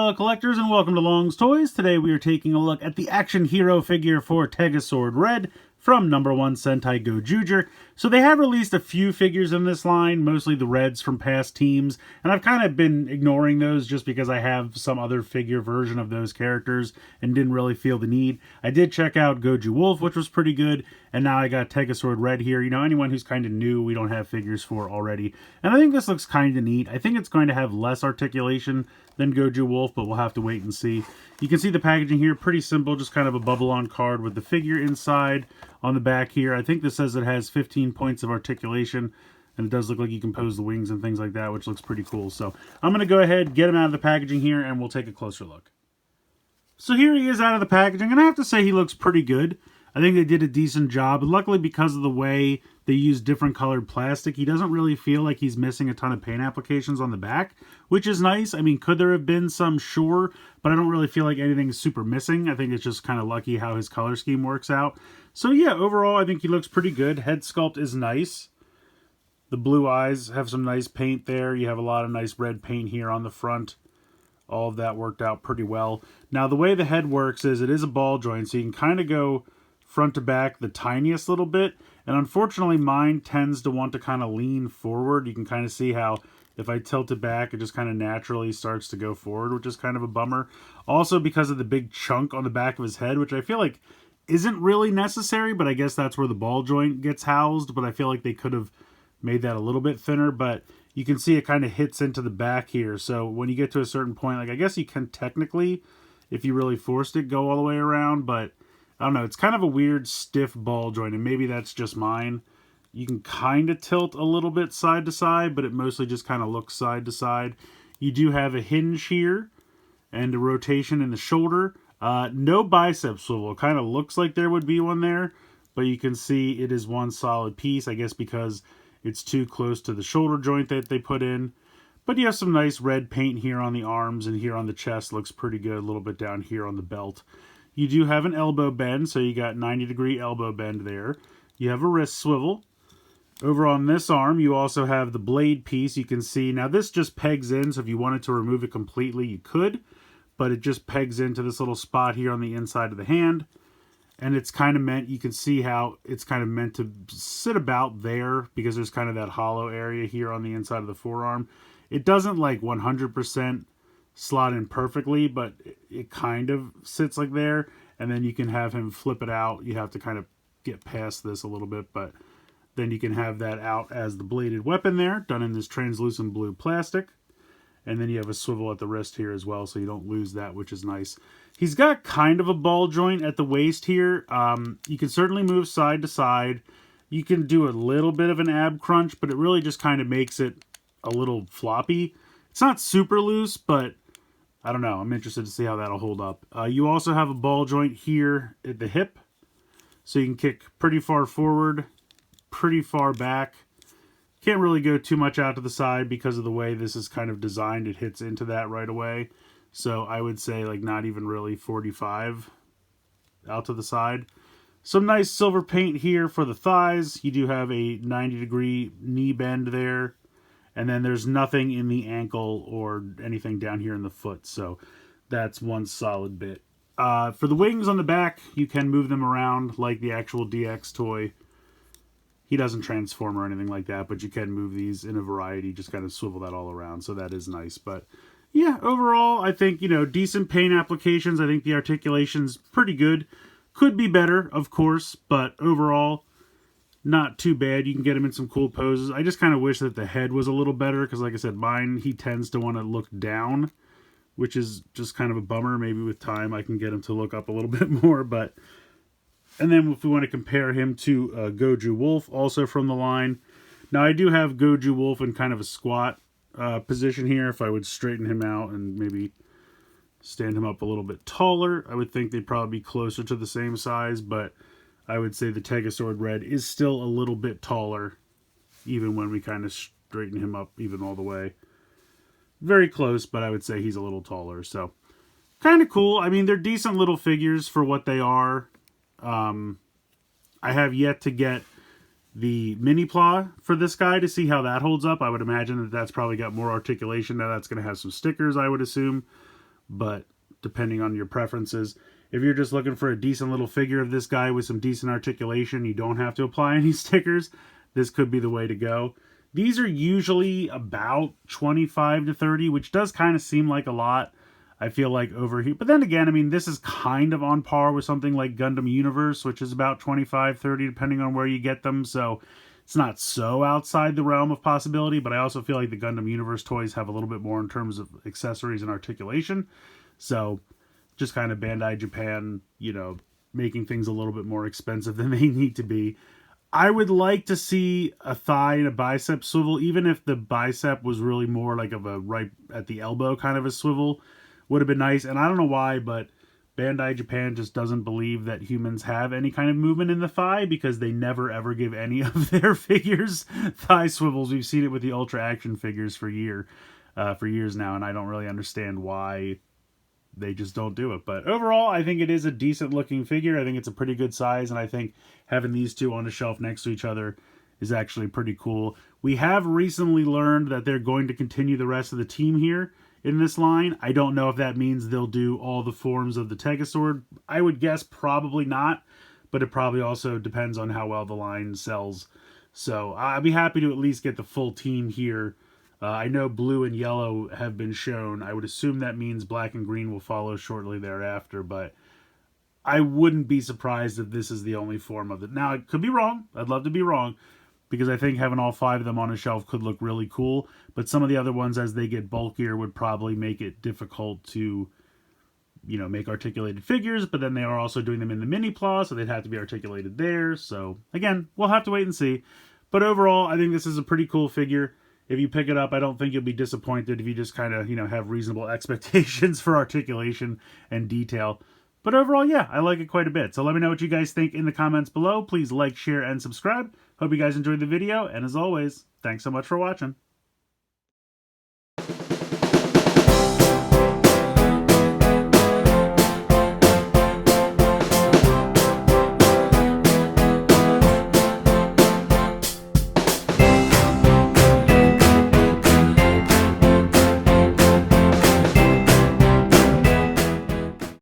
fellow collectors, and welcome to Long's Toys. Today we are taking a look at the action hero figure for Tega Sword Red from #1 Sentai Gozyuger. So they have released a few figures in this line, mostly the reds from past teams, and I've kind of been ignoring those just because I have some other figure version of those characters and didn't really feel the need. I did check out Goju Wolf, which was pretty good, and now I got Tega Sword Red here. You know, anyone who's kind of new, we don't have figures for already. And I think this looks kind of neat. I think it's going to have less articulation than Goju Wolf, but we'll have to wait and see. You can see the packaging here, pretty simple, just kind of a bubble-on card with the figure inside. On the back here, I think this says it has 15 points of articulation, and it does look like you can pose the wings and things like that, which looks pretty cool. So I'm going to go ahead, get him out of the packaging here, and we'll take a closer look. So here he is out of the packaging, and I have to say he looks pretty good. I think they did a decent job, and luckily because of the way they use different colored plastic, he doesn't really feel like he's missing a ton of paint applications on the back, which is nice. I mean, could there have been some? Sure, but I don't really feel like anything's super missing. I think it's just kind of lucky how his color scheme works out. So yeah, overall, I think he looks pretty good. Head sculpt is nice. The blue eyes have some nice paint there. You have a lot of nice red paint here on the front. All of that worked out pretty well. Now, the way the head works is it is a ball joint, so you can kind of go front to back the tiniest little bit, and unfortunately mine tends to want to kind of lean forward. You can kind of see how if I tilt it back, it just kind of naturally starts to go forward, which is kind of a bummer. Also because of the big chunk on the back of his head, which I feel like isn't really necessary, but I guess that's where the ball joint gets housed, but I feel like they could have made that a little bit thinner, but you can see it kind of hits into the back here. So when you get to a certain point, like I guess you can technically, if you really forced it, go all the way around, but I don't know, it's kind of a weird stiff ball joint, and maybe that's just mine. You can kind of tilt a little bit side to side, but it mostly just kind of looks side to side. You do have a hinge here and a rotation in the shoulder. No bicep swivel. It kind of looks like there would be one there, but you can see it is one solid piece, I guess because it's too close to the shoulder joint that they put in. But you have some nice red paint here on the arms, and here on the chest looks pretty good, a little bit down here on the belt. You do have an elbow bend, so you got 90-degree elbow bend there. You have a wrist swivel. Over on this arm, you also have the blade piece. You can see, now this just pegs in, so if you wanted to remove it completely, you could, but it just pegs into this little spot here on the inside of the hand. And it's kind of meant, you can see how it's kind of meant to sit about there, because there's kind of that hollow area here on the inside of the forearm. It doesn't like 100% slot in perfectly, but it kind of sits like there, and then you can have him flip it out. You have to kind of get past this a little bit, but then you can have that out as the bladed weapon there, done in this translucent blue plastic. And then you have a swivel at the wrist here as well, so you don't lose that, which is nice. He's got kind of a ball joint at the waist here. You can certainly move side to side. You can do a little bit of an ab crunch, but it really just kind of makes it a little floppy. It's not super loose, but I don't know. I'm interested to see how that'll hold up. You also have a ball joint here at the hip, so you can kick pretty far forward, pretty far back. Can't really go too much out to the side because of the way this is kind of designed. It hits into that right away. So I would say like not even really 45 out to the side. Some nice silver paint here for the thighs. You do have a 90-degree knee bend there. And then there's nothing in the ankle or anything down here in the foot. So that's one solid bit. For the wings on the back, you can move them around like the actual DX toy. He doesn't transform or anything like that, but you can move these in a variety. Just kind of swivel that all around. So that is nice. But yeah, overall, I think, you know, decent paint applications. I think the articulation's pretty good. Could be better, of course, but overall, not too bad. You can get him in some cool poses. I just kind of wish that the head was a little better because, like I said, mine, he tends to want to look down, which is just kind of a bummer. Maybe with time I can get him to look up a little bit more. But and then if we want to compare him to Goju Wolf, also from the line. Now, I do have Goju Wolf in kind of a squat position here. If I would straighten him out and maybe stand him up a little bit taller, I would think they'd probably be closer to the same size, but I would say the Tega Sword Red is still a little bit taller, even when we kind of straighten him up even all the way. Very close, but I would say he's a little taller, so kind of cool. I mean, they're decent little figures for what they are. I have yet to get the mini pla for this guy to see how that holds up. I would imagine that that's probably got more articulation. Now that's going to have some stickers, I would assume. but depending on your preferences. If you're just looking for a decent little figure of this guy with some decent articulation, you don't have to apply any stickers, this could be the way to go. These are usually about 25 to 30, which does kind of seem like a lot, I feel like, over here. But then again, I mean, this is kind of on par with something like Gundam Universe, which is about 25, 30, depending on where you get them. So it's not so outside the realm of possibility, but I also feel like the Gundam Universe toys have a little bit more in terms of accessories and articulation. So just kind of Bandai Japan, you know, making things a little bit more expensive than they need to be. I would like to see a thigh and a bicep swivel, even if the bicep was really more like of a right at the elbow kind of a swivel, would have been nice. And I don't know why, but Bandai Japan just doesn't believe that humans have any kind of movement in the thigh, because they never ever give any of their figures thigh swivels. We've seen it with the Ultra Action figures for years now, and I don't really understand why they just don't do it. But overall, I think it is a decent looking figure. I think it's a pretty good size, and I think having these two on the shelf next to each other is actually pretty cool. We have recently learned that they're going to continue the rest of the team here in this line. I don't know if that means they'll do all the forms of the Tega Sword. I would guess probably not, but it probably also depends on how well the line sells. So I'd be happy to at least get the full team here. I know blue and yellow have been shown. I would assume that means black and green will follow shortly thereafter, but I wouldn't be surprised if this is the only form of it. Now, it could be wrong. I'd love to be wrong, because I think having all 5 of them on a shelf could look really cool, but some of the other ones, as they get bulkier, would probably make it difficult to, you know, make articulated figures, but then they are also doing them in the mini plot, so they'd have to be articulated there. So again, we'll have to wait and see. But overall, I think this is a pretty cool figure. If you pick it up, I don't think you'll be disappointed if you just kind of, you know, have reasonable expectations for articulation and detail. But overall, yeah, I like it quite a bit. So let me know what you guys think in the comments below. Please like, share, and subscribe. Hope you guys enjoyed the video. And as always, thanks so much for watching.